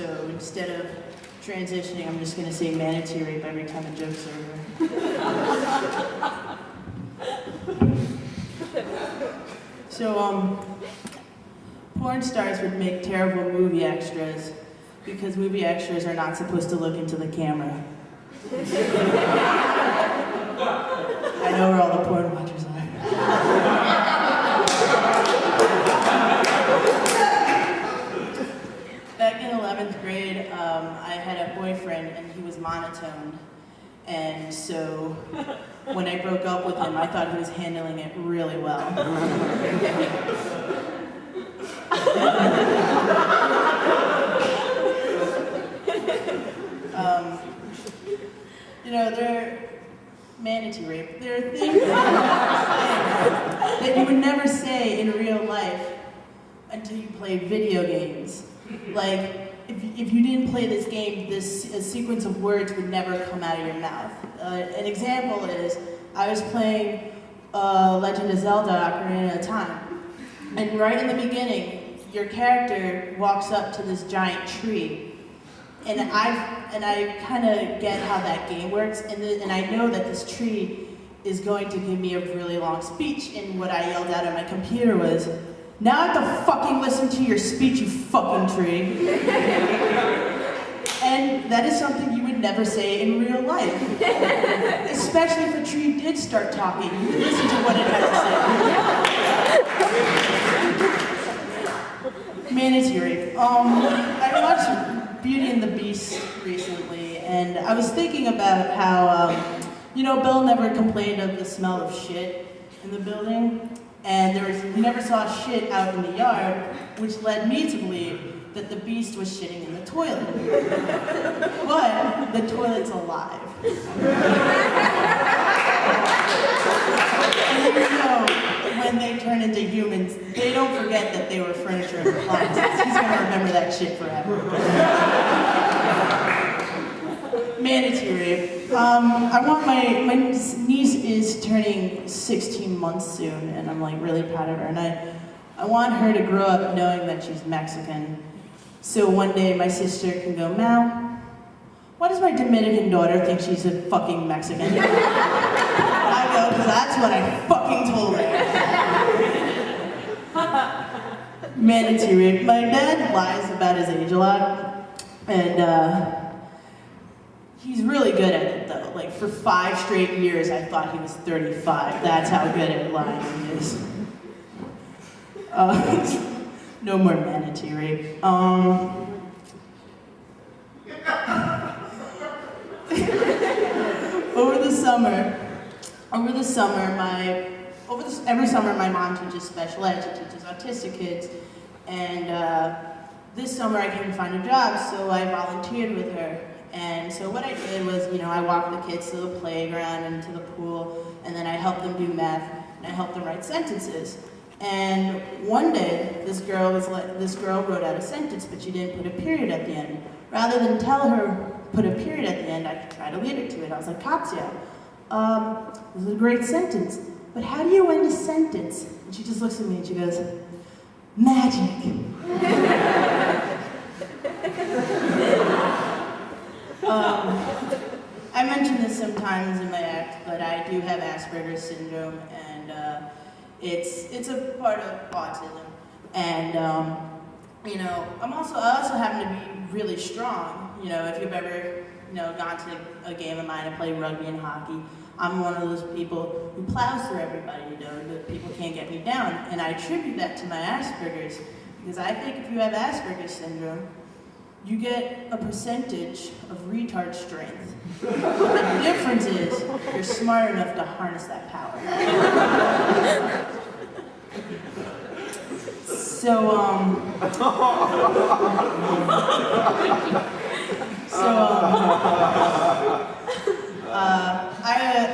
so instead of transitioning, I'm just gonna say manatee rape every time a joke's over. So, porn stars would make terrible movie extras because movie extras are not supposed to look into the camera. I know where all the porn watchers are. Back in 11th grade, I had a boyfriend and he was monotone. And so when I broke up with him, I thought he was handling it really well. You know, they're manatee rape. There are things that you would never say in real life until you play video games. Like, if you didn't play this game, a sequence of words would never come out of your mouth. An example is, I was playing Legend of Zelda: Ocarina of Time, and right in the beginning, your character walks up to this giant tree, and I kind of get how that game works, and I know that this tree is going to give me a really long speech, and what I yelled out on my computer was, "Now I have to fucking listen to your speech, you fucking tree." And that is something you would never say in real life. Especially if a tree did start talking, you would listen to what it had to say. Manatee rape. I watched Beauty and the Beast recently, and I was thinking about how, you know, Bill never complained of the smell of shit in the building. And we never saw shit out in the yard, which led me to believe that the beast was shitting in the toilet. But the toilet's alive. And you know, when they turn into humans, they don't forget that they were furniture and appliances. He's gonna remember that shit forever. Manatee rape. My niece is turning 16 months soon, and I'm like really proud of her. And I want her to grow up knowing that she's Mexican. So one day my sister can go, "Mal, why does my Dominican daughter think she's a fucking Mexican?" And I go, "Because that's what I fucking told her." Manatee rape. My dad lies about his age a lot, and he's really good at it though. Like for 5 straight years I thought he was 35. That's how good at lying he is. No more manatee rape. Every summer my mom teaches special ed. She teaches autistic kids. And this summer I couldn't find a job, so I volunteered with her. And so what I did was, you know, I walked the kids to the playground and to the pool, and then I helped them do math, and I helped them write sentences. And one day, this girl wrote out a sentence, but she didn't put a period at the end. Rather than tell her, put a period at the end, I could try to lead her to it. I was like, "Katya, this is a great sentence, but how do you end a sentence?" And she just looks at me and she goes, "Magic." I mention this sometimes in my act, but I do have Asperger's syndrome, and it's a part of autism. And you know, I also happen to be really strong. You know, if you've ever gone to a game of mine, I play rugby and hockey. I'm one of those people who plows through everybody. You know, that people can't get me down, and I attribute that to my Asperger's because I think if you have Asperger's syndrome, you get a percentage of retard strength. The difference is you're smart enough to harness that power.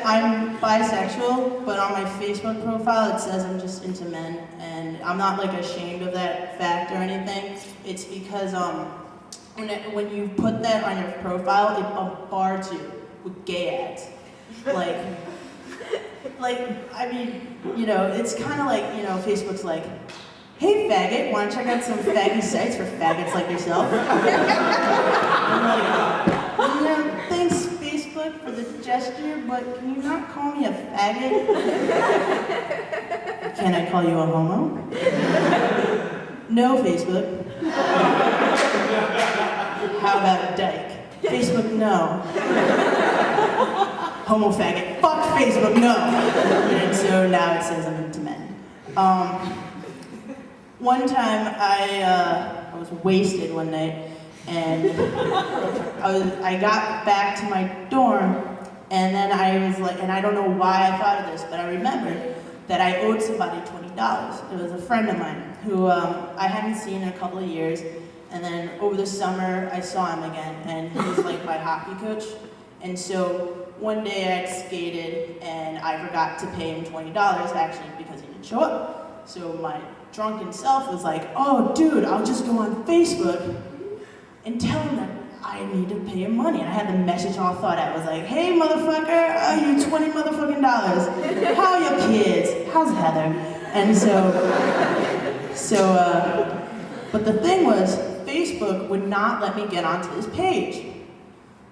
I'm bisexual, but on my Facebook profile it says I'm just into men, and I'm not like ashamed of that fact or anything. It's because when you put that on your profile, it bombards you with gay ads. Like, I mean, you know, it's kind of like, you know, Facebook's like, hey faggot, wanna check out some faggy sites for faggots like yourself? I'm like, yeah, thanks Facebook for the gesture, but can you not call me a faggot? Can I call you a homo? No, Facebook. How about dyke? Facebook, no. Homo faggot, fuck Facebook, no. And so now it says I'm into men. One time I was wasted one night, and I got back to my dorm, and then I was like, and I don't know why I thought of this, but I remembered that I owed somebody $20. It was a friend of mine who I hadn't seen in a couple of years, and then over the summer I saw him again, and he was like my hockey coach. And so one day I had skated and I forgot to pay him $20 actually because he didn't show up. So my drunken self was like, oh dude, I'll just go on Facebook and tell him that I need to pay him money. And I had the message all thought out. I was like, hey motherfucker, I owe you $20 motherfucking dollars. How are your kids? How's Heather? And but the thing was, Facebook would not let me get onto his page.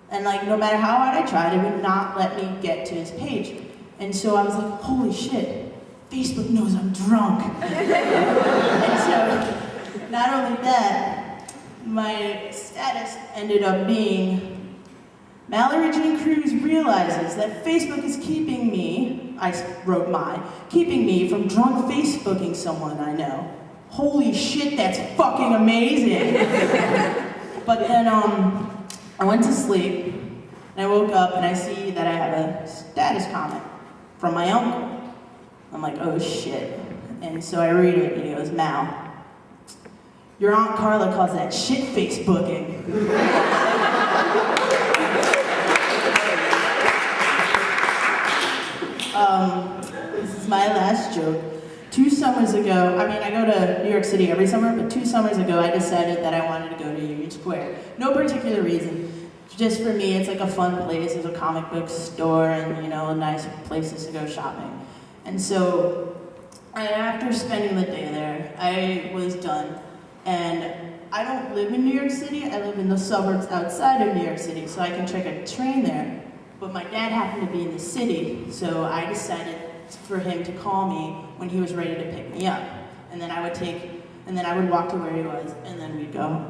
And like, no matter how hard I tried, it would not let me get to his page. And so I was like, holy shit, Facebook knows I'm drunk. And so, not only that, my status ended up being, Mallory Cruz realizes that Facebook is keeping me, I wrote keeping me from drunk Facebooking someone I know. Holy shit, that's fucking amazing. But then, I went to sleep, and I woke up, and I see that I have a status comment from my uncle. I'm like, oh shit. And so I read it, and he goes, Mal, your Aunt Carla calls that shit Facebooking. This is my last joke. 2 summers ago, I mean, I go to New York City every summer, but 2 summers ago I decided that I wanted to go to Union Square. No particular reason. Just for me, it's like a fun place. There's a comic book store and, you know, nice places to go shopping. And so, after spending the day there, I was done. And I don't live in New York City, I live in the suburbs outside of New York City, so I can take a train there. But my dad happened to be in the city, so I decided for him to call me when he was ready to pick me up. And then I would walk to where he was, and then we'd go.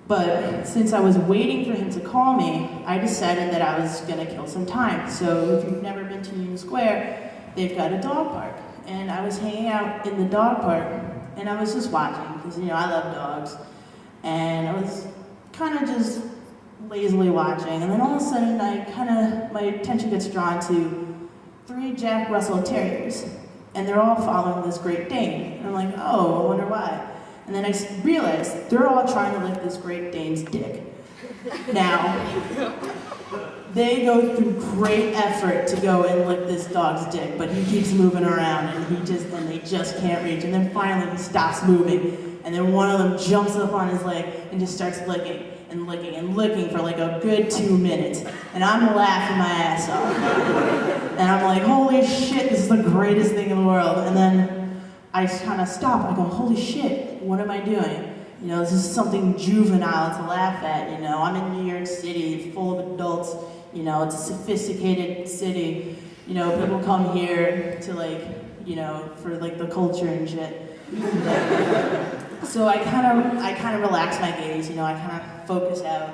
But since I was waiting for him to call me, I decided that I was gonna kill some time. So if you've never been to Union Square, they've got a dog park. And I was hanging out in the dog park, and I was just watching, because you know, I love dogs. And I was kind of just lazily watching, and then all of a sudden my attention gets drawn to 3 Jack Russell Terriers, and they're all following this Great Dane. And I'm like, oh, I wonder why. And then I realized they're all trying to lick this Great Dane's dick. Now, they go through great effort to go and lick this dog's dick, but he keeps moving around, and they just can't reach. And then finally he stops moving, and then one of them jumps up on his leg and just starts licking and licking and licking for like a good 2 minutes. And I'm laughing my ass off. And I'm like, holy shit, this is the greatest thing in the world. And then I kind of stop. I go, holy shit, what am I doing? You know, this is something juvenile to laugh at, you know. I'm in New York City, full of adults, you know, it's a sophisticated city. You know, people come here to like, you know, for like the culture and shit. So I kind of relax my gaze, you know, I kind of focus out,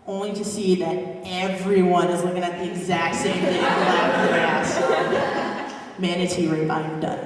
only to see that everyone is looking at the exact same thing, laughing their ass off. Manatee rape, I'm done.